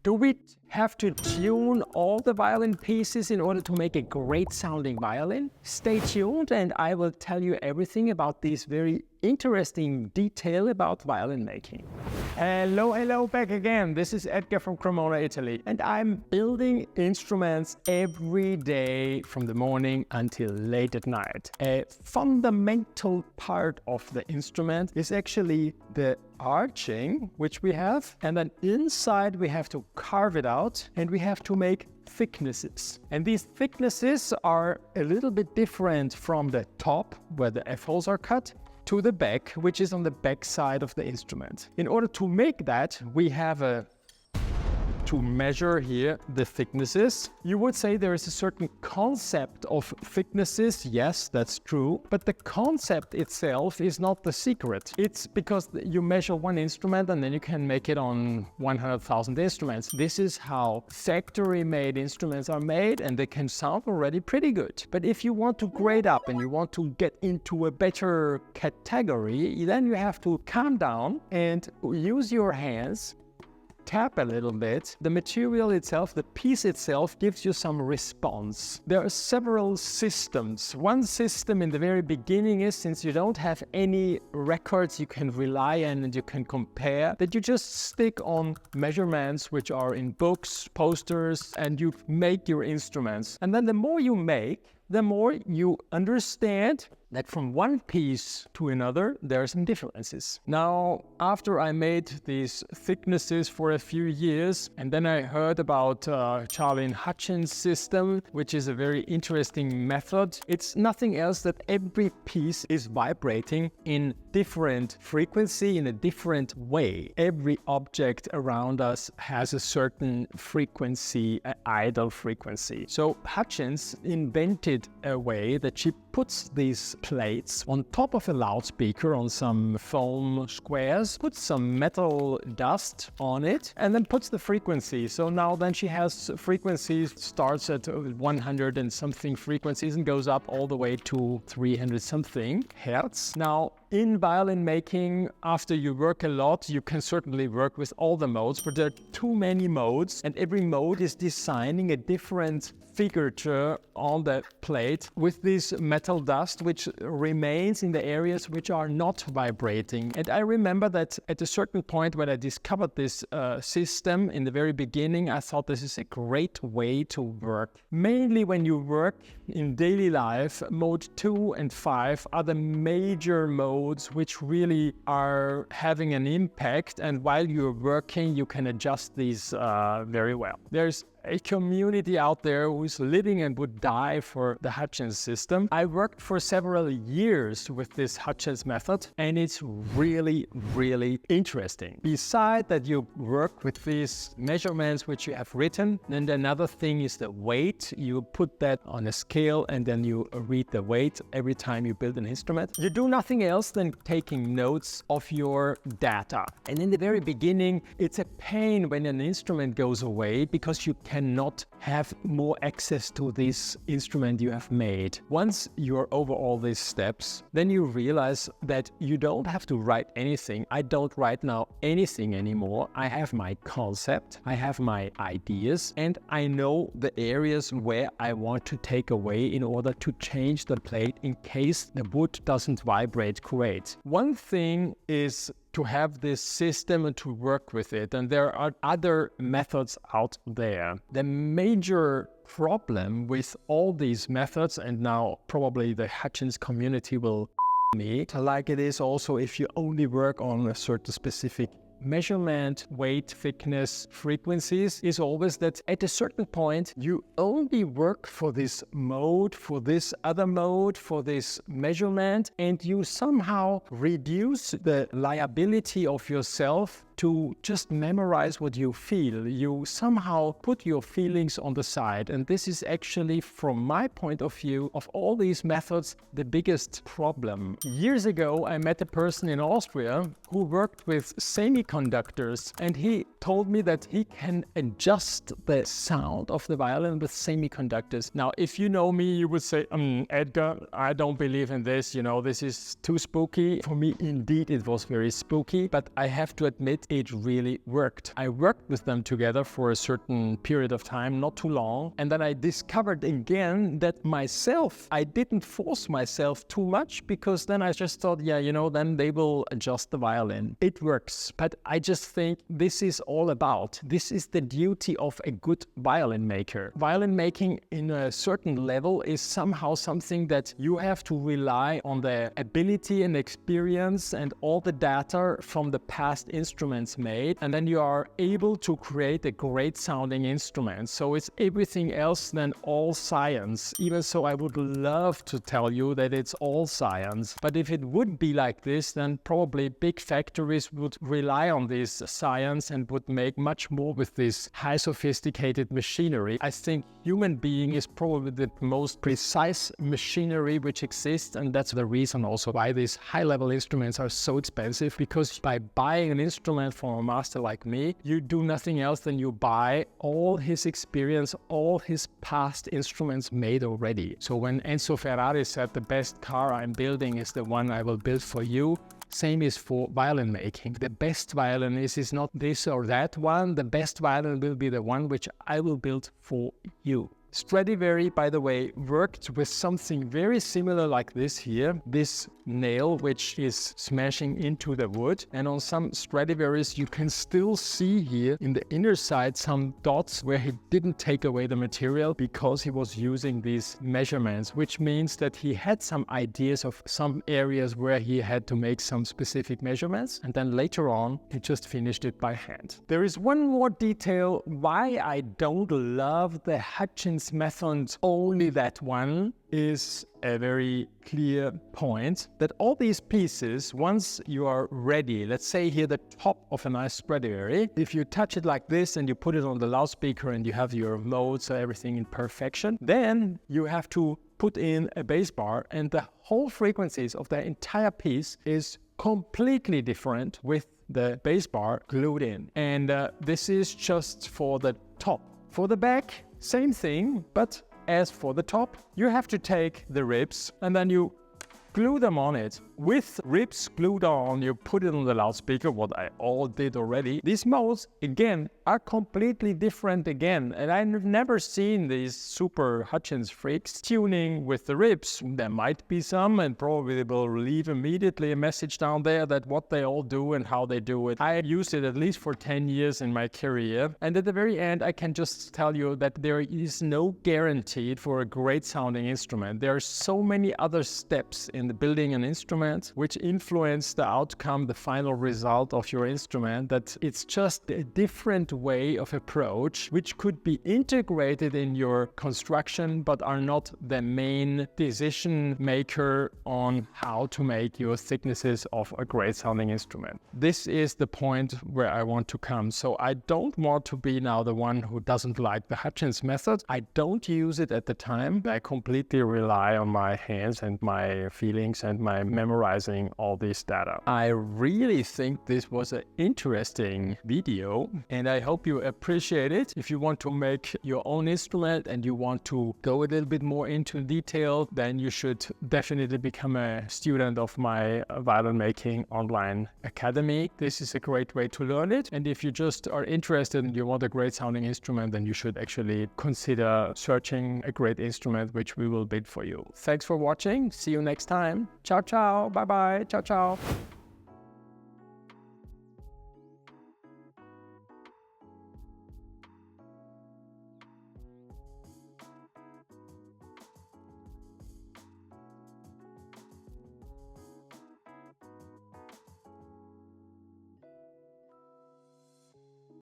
Do we have to tune all the violin pieces in order to make a great sounding violin? Stay tuned and I will tell you everything about this very interesting detail about violin making. Hello, back again. This is Edgar from Cremona, Italy. And I'm building instruments every day from the morning until late at night. A fundamental part of the instrument is actually the arching, which we have. And then inside we have to carve it out and we have to make thicknesses. And these thicknesses are a little bit different from the top, where the F-holes are cut, to the back, which is on the back side of the instrument. In order to make that, we have to measure here the thicknesses. You would say there is a certain concept of thicknesses. Yes, that's true. But the concept itself is not the secret. It's because you measure one instrument and then you can make it on 100,000 instruments. This is how factory-made instruments are made, and they can sound already pretty good. But if you want to grade up and you want to get into a better category, then you have to calm down and use your hands, tap a little bit. The material itself, the piece itself, gives you some response. There are several systems. One system in the very beginning is, since you don't have any records you can rely on and you can compare, that you just stick on measurements which are in books, posters, and you make your instruments. And then the more you make, the more you understand that from one piece to another, there are some differences. Now, after I made these thicknesses for a few years, and then I heard about Hutchin's system, which is a very interesting method. It's nothing else that every piece is vibrating in different frequency, in a different way. Every object around us has a certain frequency, an idle frequency. So Hutchin's invented a way that she puts these plates on top of a loudspeaker on some foam squares, puts some metal dust on it, and then puts the frequency. So now then she has frequencies, starts at 100 and something frequencies and goes up all the way to 300 something hertz. Now, in violin making, after you work a lot, you can certainly work with all the modes, but there are too many modes, and every mode is designing a different figure on the plate with this metal dust, which remains in the areas which are not vibrating. And I remember that at a certain point when I discovered this system in the very beginning, I thought this is a great way to work. Mainly when you work in daily life, mode 2 and 5 are the major modes which really are having an impact, and while you're working, you can adjust these very well. There's a community out there who's living and would die for the Hutchin's system. I worked for several years with this Hutchin's method, and it's really, really interesting. Besides that, you work with these measurements which you have written, and another thing is the weight. You put that on a scale and then you read the weight every time you build an instrument. You do nothing else than taking notes of your data. And in the very beginning, it's a pain when an instrument goes away because you cannot have more access to this instrument you have made. Once you're over all these steps, then you realize that you don't have to write anything. I don't write now anything anymore. I have my concept, I have my ideas, and I know the areas where I want to take away in order to change the plate in case the wood doesn't vibrate great. One thing is to have this system and to work with it, and there are other methods out there. The major problem with all these methods, and now probably the Hutchin's community will me, like it is also if you only work on a certain specific measurement, weight, thickness, frequencies, is always that at a certain point you only work for this mode, for this other mode, for this measurement, and you somehow reduce the liability of yourself to just memorize what you feel. You somehow put your feelings on the side, and this is actually, from my point of view, of all these methods, the biggest problem. Years ago, I met a person in Austria who worked with semiconductors, and he told me that he can adjust the sound of the violin with semiconductors. Now, if you know me, you would say, Edgar, I don't believe in this, this is too spooky. For me, indeed, it was very spooky, but I have to admit it really worked. I worked with them together for a certain period of time, not too long, and then I discovered again that myself, I didn't force myself too much, because then I just thought, yeah, you know, then they will adjust the violin. It works, but I just think this is this is the duty of a good violin maker. Violin making in a certain level is somehow something that you have to rely on the ability and experience and all the data from the past instruments made, and then you are able to create a great sounding instrument. So it's everything else than all science. Even so, I would love to tell you that it's all science, but if it would be like this, then probably big factories would rely on this science and would make much more with this high sophisticated machinery. I think human being is probably the most precise machinery which exists, and that's the reason also why these high-level instruments are so expensive, because by buying an instrument from a master like me, you do nothing else than you buy all his experience, all his past instruments made already. So when Enzo Ferrari said the best car I'm building is the one I will build for you, same is for violin making. The best violin is not this or that one. The best violin will be the one which I will build for you. Stradivari, by the way, worked with something very similar like this here, this nail which is smashing into the wood, and on some Stradivaris you can still see here in the inner side some dots where he didn't take away the material because he was using these measurements, which means that he had some ideas of some areas where he had to make some specific measurements, and then later on he just finished it by hand. There is one more detail why I don't love the Hutchin's method, only that one is a very clear point, that all these pieces, once you are ready, let's say here the top of a nice Stradivari, if you touch it like this and you put it on the loudspeaker and you have your modes, so everything in perfection, then you have to put in a bass bar, and the whole frequencies of the entire piece is completely different with the bass bar glued in. And this is just for the top. For the back, same thing, but as for the top, you have to take the ribs and then you glue them on it. With ribs glued on, you put it on the loudspeaker, what I all did already. These modes, again, are completely different again. And I've never seen these super Hutchins freaks tuning with the ribs. There might be some, and probably they will leave immediately a message down there that what they all do and how they do it. I used it at least for 10 years in my career. And at the very end, I can just tell you that there is no guarantee for a great sounding instrument. There are so many other steps in the building an instrument which influence the outcome, the final result of your instrument, that it's just a different way of approach which could be integrated in your construction but are not the main decision maker on how to make your thicknesses of a great sounding instrument. This is the point where I want to come. So I don't want to be now the one who doesn't like the Hutchins method. I don't use it at the time. I completely rely on my hands and my feelings and my memorizing all this data. I really think this was an interesting video and I hope you appreciate it. If you want to make your own instrument and you want to go a little bit more into detail, then you should definitely become a student of my violin making online academy. This is a great way to learn it. And if you just are interested and you want a great sounding instrument, then you should actually consider searching a great instrument which we will build for you. Thanks for watching. See you next time. Ciao, ciao. Bye bye. Ciao, ciao.